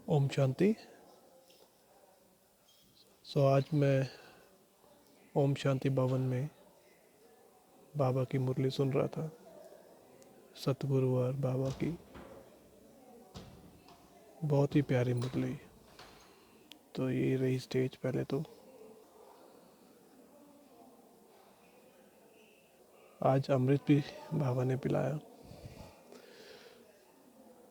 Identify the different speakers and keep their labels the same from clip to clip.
Speaker 1: ओम शांति। आज मैं ओम शांति भवन में बाबा की मुरली सुन रहा था, सतगुरु और बाबा की बहुत ही प्यारी मुरली। तो ये रही स्टेज। पहले तो आज अमृत भी बाबा ने पिलाया।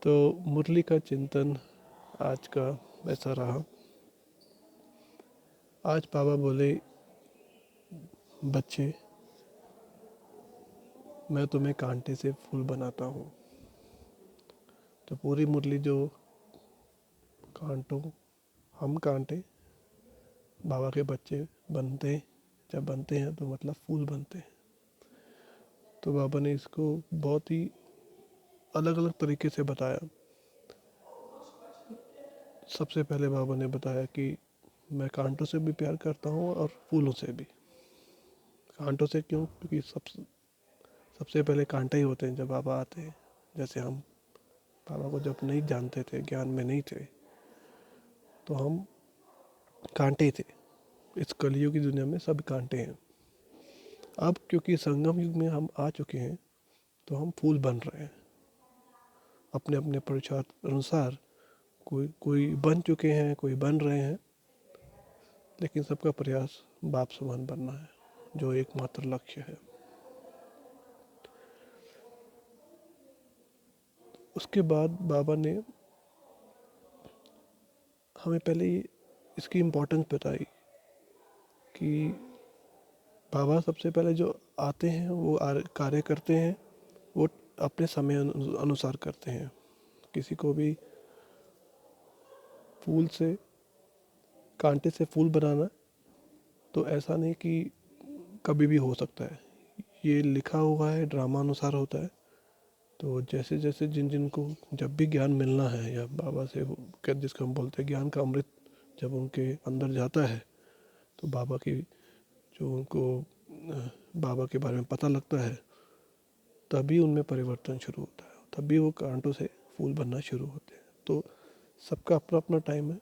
Speaker 1: तो मुरली का चिंतन आज का ऐसा रहा। आज बाबा बोले, बच्चे, मैं तुम्हें कांटे से फूल बनाता हूँ। तो पूरी मुरली जो कांटों, हम कांटे बाबा के बच्चे बनते, जब बनते हैं तो मतलब फूल बनते हैं। तो बाबा ने इसको बहुत ही अलग अलग तरीके से बताया। सबसे पहले बाबा ने बताया कि मैं कांटों से भी प्यार करता हूँ और फूलों से भी। कांटों से क्यों? क्योंकि सबसे पहले कांटे ही होते हैं जब बाबा आते हैं। जैसे हम बाबा को जब नहीं जानते थे, ज्ञान में नहीं थे, तो हम कांटे ही थे। इस कलयुग की दुनिया में सब कांटे हैं। अब क्योंकि संगम युग में हम आ चुके हैं, तो हम फूल बन रहे हैं अपने अपने पुरुषार्थ अनुसार। कोई कोई बन चुके हैं, कोई बन रहे हैं, लेकिन सबका प्रयास बाप समान बनना है, जो एकमात्र लक्ष्य है। उसके बाद बाबा ने हमें पहले इसकी इम्पोर्टेंस बताई कि बाबा सबसे पहले जो आते हैं वो कार्य करते हैं, वो अपने समय अनुसार करते हैं। किसी को भी फूल से, कांटे से फूल बनाना तो ऐसा नहीं कि कभी भी हो सकता है। ये लिखा हुआ है, ड्रामा अनुसार होता है। तो जैसे जैसे जिन जिन को जब भी ज्ञान मिलना है, या बाबा से जिसको हम बोलते हैं ज्ञान का अमृत, जब उनके अंदर जाता है, तो बाबा की जो उनको बाबा के बारे में पता लगता है, तभी उनमें परिवर्तन शुरू होता है। तभी वो कांटों से फूल बनना शुरू होते हैं। तो सबका अपना अपना टाइम है।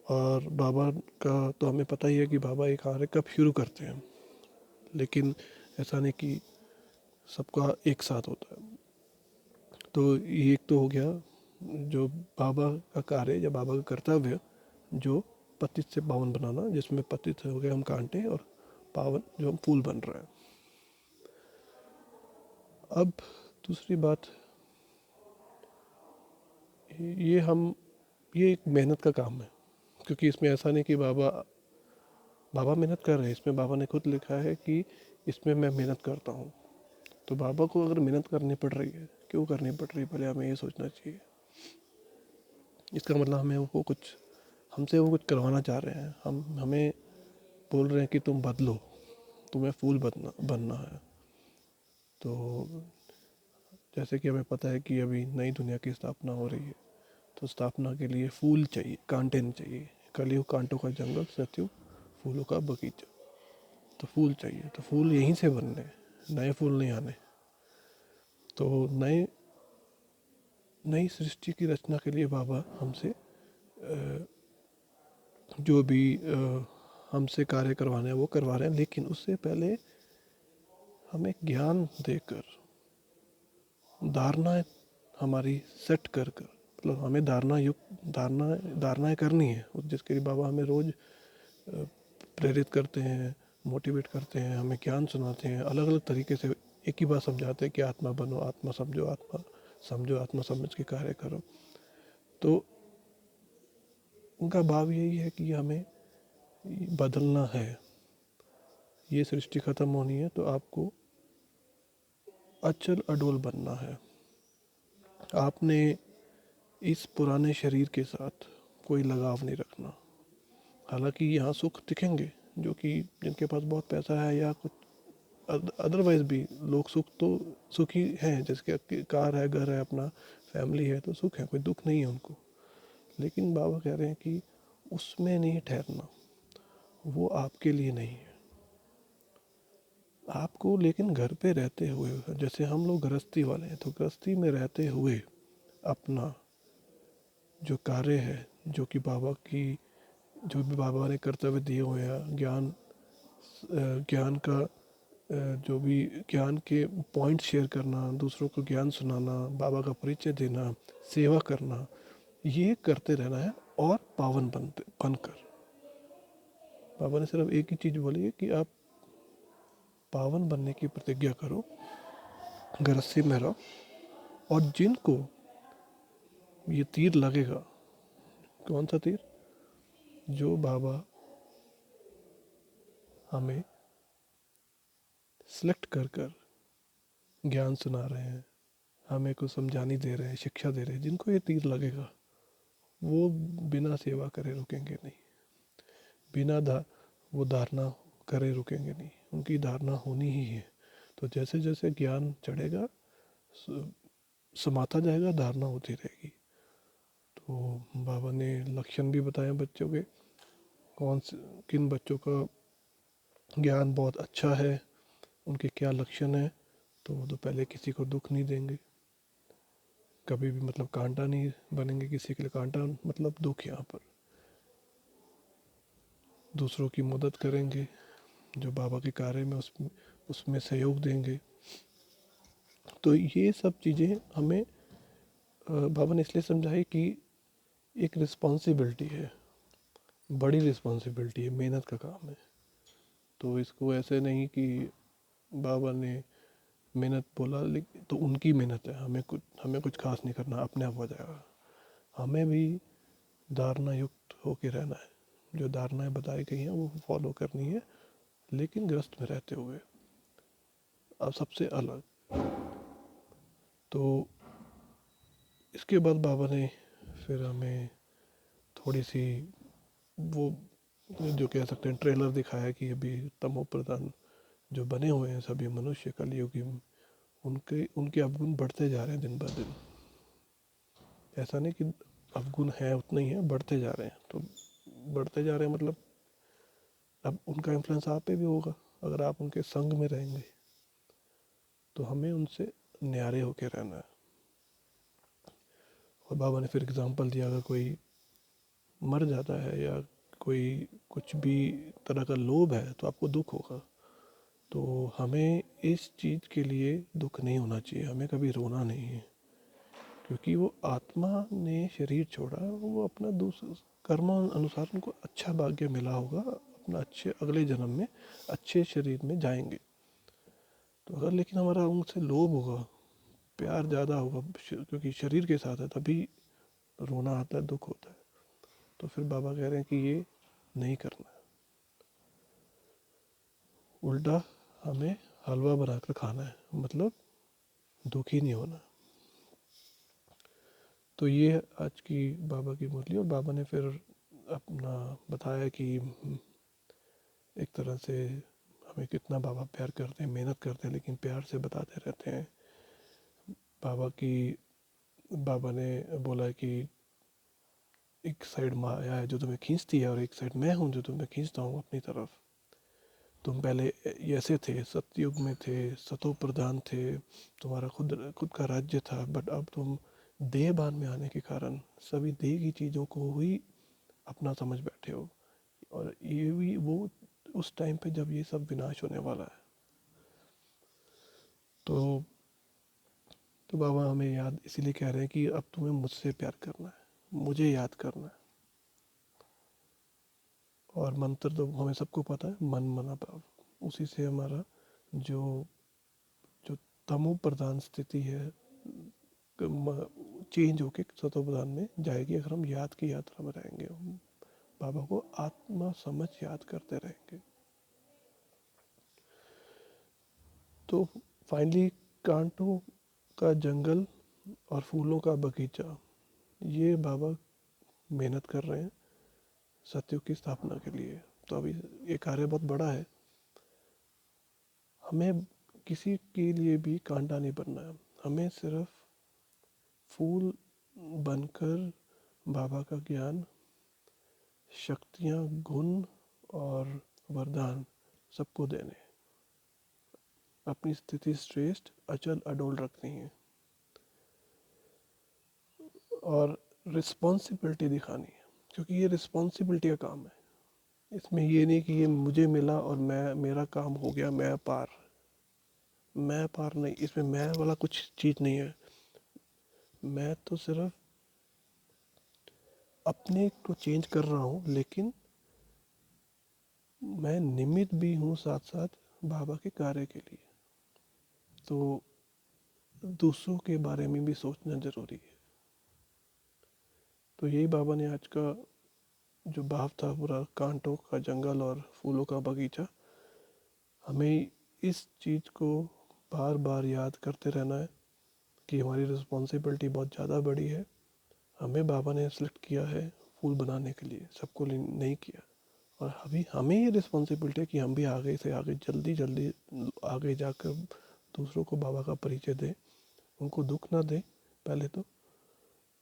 Speaker 1: और बाबा का तो हमें पता ही है कि बाबा एक कार्य कब शुरू करते हैं, लेकिन ऐसा नहीं कि सबका एक साथ होता है। तो ये एक तो हो गया जो बाबा का कार्य या बाबा का कर्तव्य, जो पतित से पावन बनाना, जिसमें पतित हो गए हम कांटे और पावन जो हम फूल बन रहे हैं। अब दूसरी बात, ये एक मेहनत का काम है। क्योंकि इसमें ऐसा नहीं कि बाबा बाबा मेहनत कर रहे हैं। इसमें बाबा ने खुद लिखा है कि इसमें मैं मेहनत करता हूँ। तो बाबा को अगर मेहनत करनी पड़ रही है, क्यों करनी पड़ रही है, पहले हमें ये सोचना चाहिए। इसका मतलब हमें वो कुछ हमसे वो कुछ करवाना चाह रहे हैं। हमें बोल रहे हैं कि तुम बदलो, तुम्हें फूल बनना है। तो जैसे कि हमें पता है कि अभी नई दुनिया की स्थापना हो रही है, तो स्थापना के लिए फूल चाहिए, कांटे नहीं चाहिए। कलयुग कांटों का जंगल, सतयुग फूलों का बगीचा। तो फूल चाहिए, तो फूल यहीं से बनने, नए फूल नहीं आने। तो नए नई सृष्टि की रचना के लिए बाबा हमसे जो भी हमसे कार्य करवाना है वो करवा रहे हैं। लेकिन उससे पहले हमें ज्ञान देकर, धारणाएं हमारी सेट कर कर, मतलब हमें धारणाएं करनी है, जिसके लिए बाबा हमें रोज प्रेरित करते हैं, मोटिवेट करते हैं, हमें ज्ञान सुनाते हैं अलग अलग तरीके से। एक ही बात समझाते हैं कि आत्मा बनो, आत्मा समझो, आत्मा समझ के कार्य करो। तो उनका भाव यही है कि हमें बदलना है। ये सृष्टि खत्म होनी है, तो आपको अचल अडोल बनना है। आपने इस पुराने शरीर के साथ कोई लगाव नहीं रखना। हालांकि यहाँ सुख दिखेंगे, जो कि जिनके पास बहुत पैसा है या कुछ अदरवाइज भी लोग सुखी हैं, जिसके कार है, घर है, अपना फैमिली है, तो सुख है, कोई दुख नहीं है उनको। लेकिन बाबा कह रहे हैं कि उसमें नहीं ठहरना, वो आपके लिए नहीं है। आपको लेकिन घर पे रहते हुए, जैसे हम लोग गृहस्थी वाले हैं, तो गृहस्थी में रहते हुए अपना जो कार्य है, जो भी बाबा ने कर्तव्य दिए हुए हैं, ज्ञान का जो भी ज्ञान के पॉइंट शेयर करना, दूसरों को ज्ञान सुनाना, बाबा का परिचय देना, सेवा करना, ये करते रहना है। और पावन बनकर बाबा ने सिर्फ एक ही चीज़ बोली है कि आप पावन बनने की प्रतिज्ञा करो, गृहस्थी में रहो, और जिनको ये तीर लगेगा, कौन सा तीर, जो बाबा हमें सिलेक्ट कर कर ज्ञान सुना रहे हैं, हमें कुछ समझानी दे रहे हैं, शिक्षा दे रहे हैं, जिनको ये तीर लगेगा वो बिना सेवा करे रुकेंगे नहीं, बिना वो धारणा करे रुकेंगे नहीं, उनकी धारणा होनी ही है। तो जैसे जैसे ज्ञान चढ़ेगा, समाता जाएगा, धारणा होती रहेगी। तो बाबा ने लक्षण भी बताए बच्चों के, किन बच्चों का ज्ञान बहुत अच्छा है, उनके क्या लक्षण है। तो वो तो पहले किसी को दुख नहीं देंगे, कभी भी, मतलब कांटा नहीं बनेंगे किसी के लिए। कांटा मतलब दुख, यहाँ पर दूसरों की मदद करेंगे, जो बाबा के कार्य में उसमें सहयोग देंगे। तो ये सब चीज़ें हमें बाबा ने इसलिए समझाई कि एक रिस्पॉन्सिबिलिटी है, बड़ी रिस्पॉन्सिबिलिटी है, मेहनत का काम है। तो इसको ऐसे नहीं कि बाबा ने मेहनत बोला लेकिन तो उनकी मेहनत है, हमें कुछ खास नहीं करना, अपने आप हो जाएगा। हमें भी धारणा युक्त होके रहना है, जो धारणाएं बताई गई हैं वो फॉलो करनी है, लेकिन ग्रस्त में रहते हुए, अब सबसे अलग। तो इसके बाद बाबा ने फिर हमें थोड़ी सी वो जो कह सकते हैं ट्रेलर दिखाया कि अभी तमो प्रधान जो बने हुए हैं सभी मनुष्य कलयुगी में, उनके उनके अवगुण बढ़ते जा रहे हैं दिन ब दिन। ऐसा नहीं कि अवगुण है उतने ही है, बढ़ते जा रहे हैं। तो बढ़ते जा रहे हैं मतलब अब उनका इन्फ्लुएंस आप पे भी होगा, अगर आप उनके संग में रहेंगे। तो हमें उनसे न्यारे होके रहना है। और बाबा ने फिर एग्जांपल दिया, अगर कोई मर जाता है या कोई कुछ भी तरह का लोभ है तो आपको दुख होगा। तो हमें इस चीज़ के लिए दुख नहीं होना चाहिए, हमें कभी रोना नहीं है, क्योंकि वो आत्मा ने शरीर छोड़ा, वो अपना दूसरे कर्म अनुसार उनको अच्छा भाग्य मिला होगा, अपना अच्छे अगले जन्म में अच्छे शरीर में जाएंगे। तो अगर लेकिन हमारा उनसे लोभ होगा, प्यार ज़्यादा होगा, क्योंकि शरीर के साथ है, तभी रोना आता है, दुख होता है। तो फिर बाबा कह रहे हैं कि ये नहीं करना है, उल्टा हमें हलवा बनाकर खाना है, मतलब दुखी नहीं होना। तो ये आज की बाबा की मुरली। और बाबा ने फिर अपना बताया कि एक तरह से हमें कितना बाबा प्यार करते हैं, मेहनत करते हैं, लेकिन प्यार से बताते रहते हैं। बाबा ने बोला कि एक साइड माया है जो तुम्हें खींचती है, और एक साइड मैं हूँ जो तुम्हें खींचता हूँ अपनी तरफ। तुम पहले ऐसे थे, सतयुग में थे, सतो प्रधान थे, तुम्हारा खुद खुद का राज्य था, बट अब तुम देहभान में आने के कारण सभी देह की चीज़ों को ही अपना समझ बैठे हो। और ये भी वो उस टाइम पे जब ये सब विनाश होने वाला है। तो तो बाबा हमें याद इसीलिए कह रहे हैं कि अब तुम्हें मुझसे प्यार करना है, मुझे याद करना है। और मंत्र तो हमें सबको पता है, मन मना भाव, उसी से हमारा जो जो तमो प्रधान स्थिति है चेंज होके सतो प्रधान में जाएगी, अगर हम याद की यात्रा में रहेंगे, हम बाबा को आत्मा समझ याद करते रहेंगे। तो फाइनली कांटों का जंगल और फूलों का बगीचा, ये बाबा मेहनत कर रहे हैं सत्युग की स्थापना के लिए। तो अभी ये कार्य बहुत बड़ा है, हमें किसी के लिए भी कांटा नहीं बनना है, हमें सिर्फ फूल बनकर बाबा का ज्ञान, शक्तियाँ, गुण और वरदान सबको देने, अपनी स्थिति श्रेष्ठ अचल अडोल रखनी है। और रिस्पॉन्सिबिलिटी दिखानी है, क्योंकि ये रिस्पॉन्सिबिलिटी का काम है। इसमें ये नहीं कि ये मुझे मिला और मैं, मेरा काम हो गया, मैं पार नहीं, इसमें मैं वाला कुछ चीज़ नहीं है। मैं तो सिर्फ अपने को चेंज कर रहा हूँ, लेकिन मैं निमित्त भी हूँ साथ साथ बाबा के कार्य के लिए। तो दूसरों के बारे में भी सोचना ज़रूरी है। तो यही बाबा ने आज का जो भाव था, पूरा कांटों का जंगल और फूलों का बगीचा, हमें इस चीज़ को बार बार याद करते रहना है कि हमारी रिस्पॉन्सिबिलिटी बहुत ज़्यादा बड़ी है। हमें बाबा ने सेलेक्ट किया है फूल बनाने के लिए, सबको नहीं किया। और अभी हमें ये रिस्पॉन्सिबिलिटी है कि हम भी आगे से आगे जल्दी जल्दी आगे जाकर दूसरों को बाबा का परिचय दें, उनको दुख ना दें। पहले तो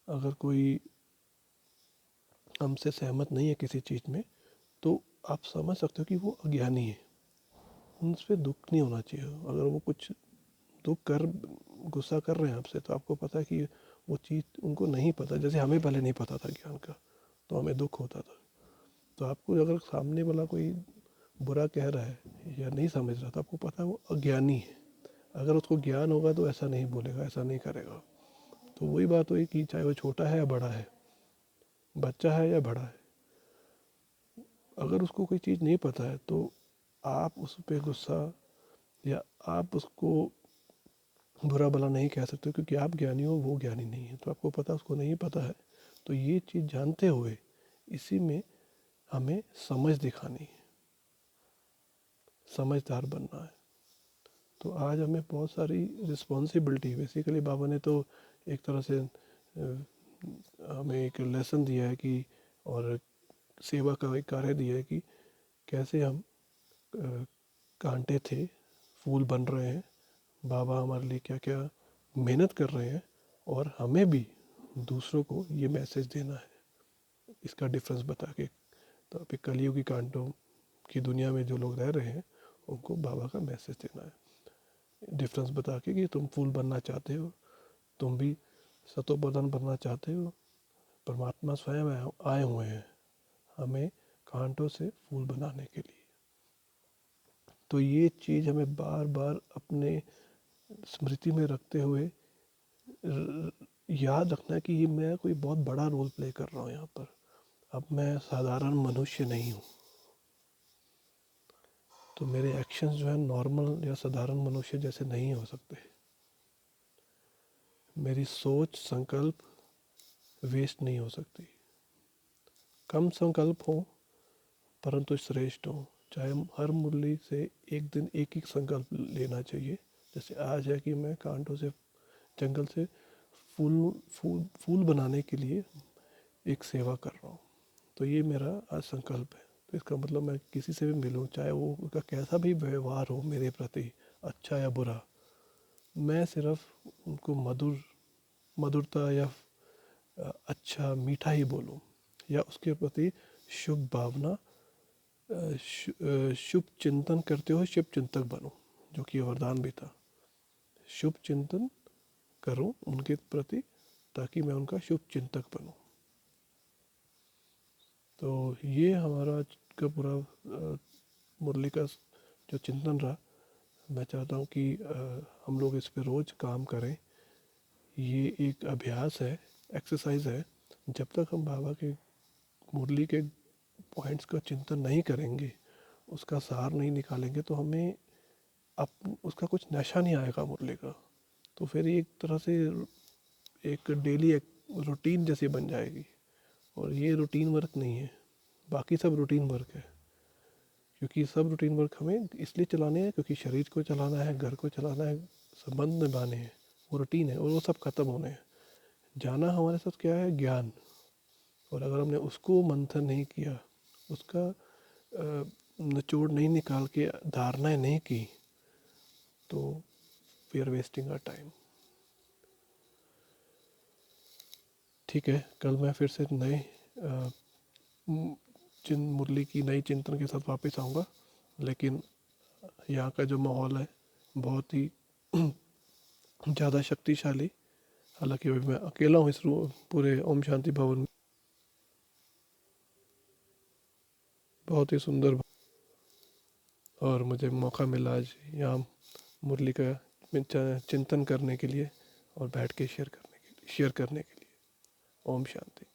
Speaker 1: अगर कोई हमसे सहमत नहीं है किसी चीज़ में, तो आप समझ सकते हो कि वो अज्ञानी है, उन पर दुख नहीं होना चाहिए। अगर वो कुछ दुख कर, गुस्सा कर रहे हैं आपसे, तो आपको पता है कि वो चीज़ उनको नहीं पता। जैसे हमें पहले नहीं पता था ज्ञान का, तो हमें दुख होता था। तो आपको अगर सामने वाला कोई बुरा कह रहा है या नहीं समझ रहा, तो आपको पता है वो अज्ञानी है। अगर उसको ज्ञान होगा तो ऐसा नहीं बोलेगा, ऐसा नहीं करेगा। तो वही बात हुई कि चाहे वो छोटा है या बड़ा है, बच्चा है या बड़ा है, अगर उसको कोई चीज़ नहीं पता है तो आप उस पर गुस्सा या आप उसको बुरा भला नहीं कह सकते, क्योंकि आप ज्ञानी हो, वो ज्ञानी नहीं है। तो आपको पता, उसको नहीं पता है। तो ये चीज़ जानते हुए इसी में हमें समझ दिखानी है, समझदार बनना है। तो आज हमें बहुत सारी रिस्पॉन्सिबिलिटी, बेसिकली बाबा ने तो एक तरह से हमें एक लेसन दिया है कि, और सेवा का एक कार्य दिया है कि कैसे हम कांटे थे, फूल बन रहे हैं। बाबा हमारे लिए क्या क्या मेहनत कर रहे हैं, और हमें भी दूसरों को ये मैसेज देना है, इसका डिफरेंस बता के। तो अभी कलयुगी कांटों की दुनिया में जो लोग रह रहे हैं, उनको बाबा का मैसेज देना है, डिफरेंस बता के कि तुम फूल बनना चाहते हो, तुम भी सतोप्रधान बनना चाहते हो, परमात्मा स्वयं आए हुए हैं हमें कांटों से फूल बनाने के लिए। तो ये चीज़ हमें बार बार अपने स्मृति में रखते हुए याद रखना है कि ये मैं कोई बहुत बड़ा रोल प्ले कर रहा हूँ यहाँ पर। अब मैं साधारण मनुष्य नहीं हूँ, तो मेरे एक्शंस जो है नॉर्मल या साधारण मनुष्य जैसे नहीं हो सकते। मेरी सोच, संकल्प वेस्ट नहीं हो सकती। कम संकल्प हो परंतु श्रेष्ठ हो। चाहे हर मुरली से एक दिन एक ही संकल्प लेना चाहिए। जैसे आज है कि मैं कांटों से, जंगल से फूल बनाने के लिए एक सेवा कर रहा हूँ, तो ये मेरा आज संकल्प है। तो इसका मतलब मैं किसी से भी मिलूँ, चाहे वो उसका कैसा भी व्यवहार हो मेरे प्रति, अच्छा या बुरा, मैं सिर्फ उनको मधुरता या अच्छा मीठा ही बोलूँ, या उसके प्रति शुभ भावना, शुभ चिंतन करते हुए शुभ चिंतक बनूं, जो कि वरदान भी था। शुभ चिंतन करूं उनके प्रति, ताकि मैं उनका शुभ चिंतक बनूं। तो ये हमारा आज का पूरा मुरली का जो चिंतन रहा। मैं चाहता हूँ कि हम लोग इस पे रोज़ काम करें। ये एक अभ्यास है, एक्सरसाइज है। जब तक हम बाबा के मुरली के पॉइंट्स का चिंतन नहीं करेंगे, उसका सार नहीं निकालेंगे, तो हमें अब उसका कुछ नशा नहीं आएगा मुरली का। तो फिर ये एक तरह से एक डेली एक रूटीन जैसी बन जाएगी, और ये रूटीन वर्क नहीं है। बाकी सब रूटीन वर्क है, क्योंकि सब रूटीन वर्क हमें इसलिए चलाने हैं क्योंकि शरीर को चलाना है, घर को चलाना है, संबंध निभाने हैं। वो रूटीन है और वो सब खत्म होने हैं। जाना हमारे साथ क्या है, ज्ञान। और अगर हमने उसको मंथन नहीं किया, उसका निचोड़ नहीं निकाल के धारणाएं नहीं की, तो we are wasting our time. ठीक है, कल मैं फिर से नए मुरली की नई चिंतन के साथ वापस आऊँगा। लेकिन यहाँ का जो माहौल है बहुत ही ज़्यादा शक्तिशाली, हालांकि अभी मैं अकेला हूँ इस पूरे ओम शांति भवन में। बहुत ही सुंदर। और मुझे मौका मिला आज यहाँ मुरली का चिंतन करने के लिए और बैठ के शेयर करने के लिए। ओम शांति।